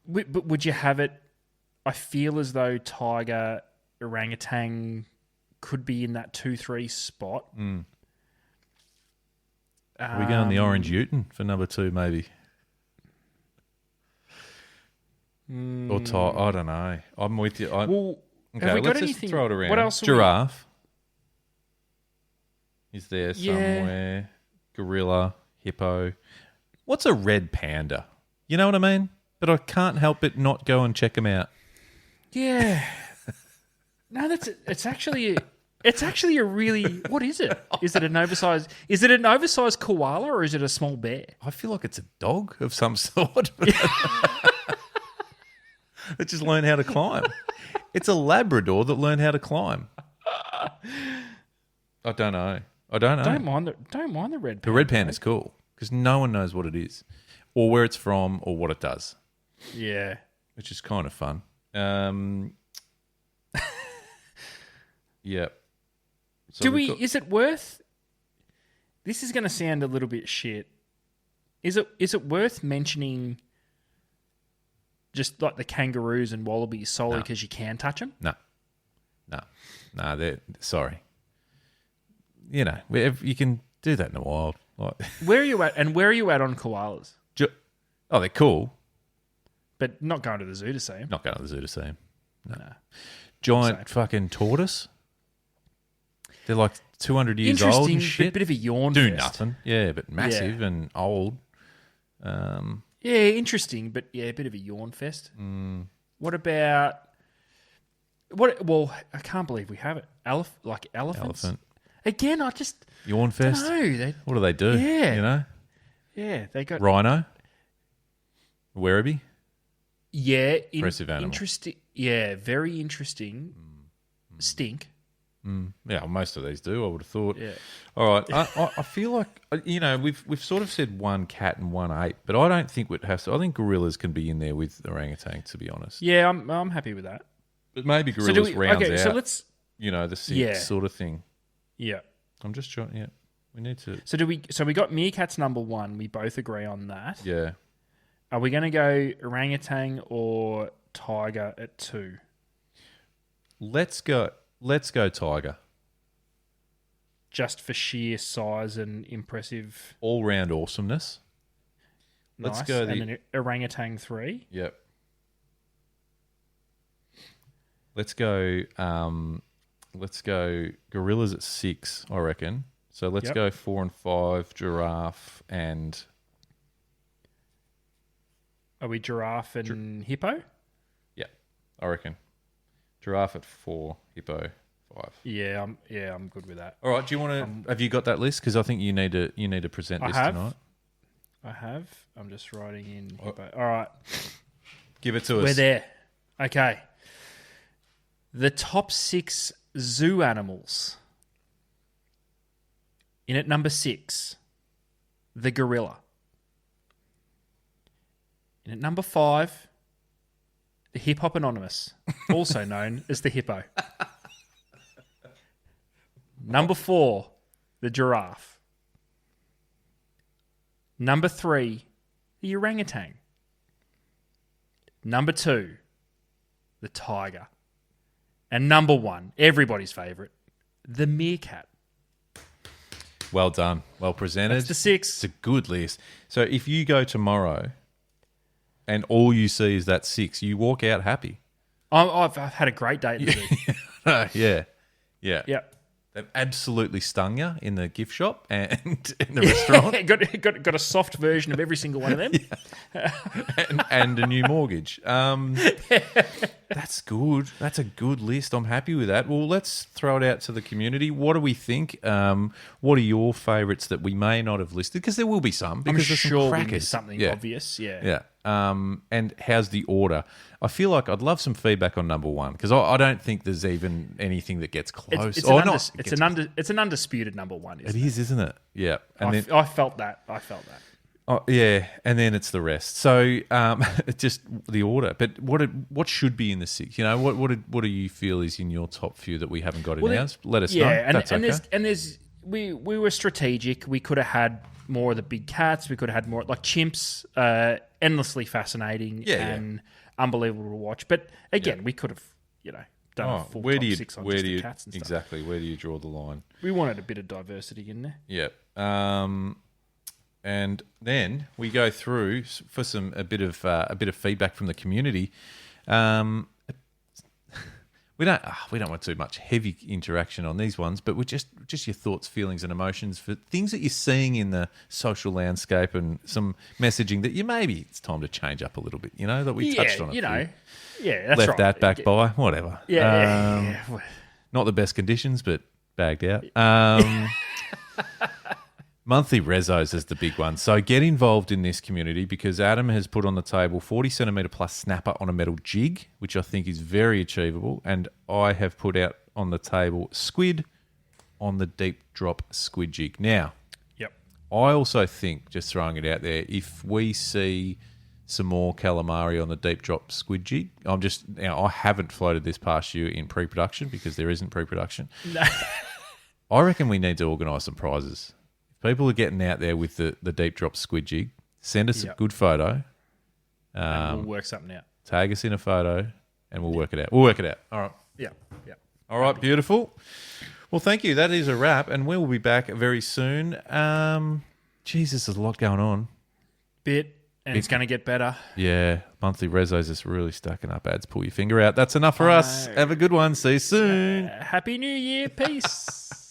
but would you have it? I feel as though tiger, orangutan could be in that 2-3 spot. Are we going the orange Uten for number 2, maybe? Or I don't know. I'm with you. Well, okay, have we got let's just anything? throw it around. What else? Giraffe is there Yeah. somewhere. Gorilla, hippo. What's a red panda? You know what I mean? But I can't help but not go and check them out. Yeah. No, it's actually a really. What is it? Is it an oversized? Is it an oversized koala or is it a small bear? I feel like it's a dog of some sort. It just learned how to climb. It's a Labrador that learned how to climb. I don't know. Don't mind the red. The red panda's cool because no one knows what it is or where it's from or what it does, Yeah. which is kind of fun. Yep. So Is it worth? This is going to sound a little bit shit. Is it worth mentioning? Just like the kangaroos and wallabies solely because you can touch them? No. They're sorry. You know, you can do that in the wild. Like, Where are you at? And where are you at on koalas? oh, they're cool. But not going to the zoo to see them. Not going to the zoo to see them. No. No. Giant fucking tortoise. They're like 200 years old Interesting, and shit. bit of a yawn. Do fest. nothing. Yeah, but massive and old. Yeah, interesting, but yeah, a bit of a yawn fest. What about Well, I can't believe we have it. Elephants. Elephant. Again, I just Yawn fest. no. What do they do? Yeah. You know? Yeah, they got Rhino. Werribee. impressive animal. Interesting. Yeah, very interesting. Stink. Yeah, well, most of these do, I would have thought. Yeah. All right. I feel like, we've sort of said one cat and one ape, but I don't think it has to. I think gorillas can be in there with orangutan, to be honest. Yeah, I'm happy with that. But maybe So gorillas rounds okay, out, so let's the six Yeah. sort of thing. yeah. I'm just trying, we need to, So we got meerkats number 1. We both agree on that. yeah. Are we going to go orangutan or tiger at 2? Let's go tiger. Just for sheer size and impressive. All-round awesomeness. Let's Nice. go. And then orangutan 3. Yep. Let's go. Let's go. Gorillas at 6, I reckon. So let's go 4 and 5. Giraffe and. Are we giraffe and hippo? Yeah, I reckon. Giraffe at 4. Hippo 5. Yeah, I'm good with that. All right. Do you want to? Have you got that list? Because I think you need to present this tonight. I have. I'm just writing in hippo. All right. Give it to us. We're there. Okay. The top 6 zoo animals. In at number 6, the gorilla. In at number 5, the Hip Hop Anonymous, also known as the hippo. Number 4, the giraffe. Number 3, the orangutan. Number 2, the tiger. And number 1, everybody's favourite, the meerkat. Well done. Well presented. That's the 6. It's a good list. So if you go tomorrow and all you see is that 6, you walk out happy. I've had a great day at the zoo. Yeah. Yep. They've absolutely stung you in the gift shop and in the restaurant. got a soft version of every single one of them. and a new mortgage. That's good. That's a good list. I'm happy with that. Well, let's throw it out to the community. What do we think? What are your favourites that we may not have listed? Because there will be some. Because I'm there's some sure we crackers. missed something obvious. Yeah. Yeah. And how's the order? I feel like I'd love some feedback on number 1 because I don't think there's even anything that gets close. It's an undisputed number 1. Isn't it? Yeah. And I felt that. Oh yeah, and then it's the rest. So just the order. But what should be in the 6? You know, what do you feel is in your top few that we haven't got in ours? Let us know. And we were strategic. We could have had more of the big cats. We could have had more like chimps. Endlessly fascinating and unbelievable to watch. But again, we could have done a full top 6 on just the cats and stuff. Exactly. Where do you draw the line? We wanted a bit of diversity in there. Yep. And then we go through for a bit of feedback from the community. We don't want too much heavy interaction on these ones, but we're just your thoughts, feelings, and emotions for things that you're seeing in the social landscape and some messaging that maybe it's time to change up a little bit. You know that we touched on. That's left right. that back by whatever. Yeah. Not the best conditions, but bagged out. Monthly rezos is the big one. So get involved in this community because Adam has put on the table 40 centimetre plus snapper on a metal jig, which I think is very achievable. And I have put out on the table squid on the deep drop squid jig. Now, I also think, just throwing it out there, if we see some more calamari on the deep drop squid jig, I haven't floated this past you in pre-production because there isn't pre-production. No. I reckon we need to organise some prizes. People are getting out there with the deep drop squid jig. Send us a good photo. And we'll work something out. Tag us in a photo and we'll work it out. All right. Yeah. All right, beautiful. Well, thank you. That is a wrap and we'll be back very soon. Jesus, there's a lot going on. It's going to get better. Yeah. Monthly rezos is really stacking up. Ads, pull your finger out. That's enough for us. Have a good one. See you soon. Happy New Year. Peace.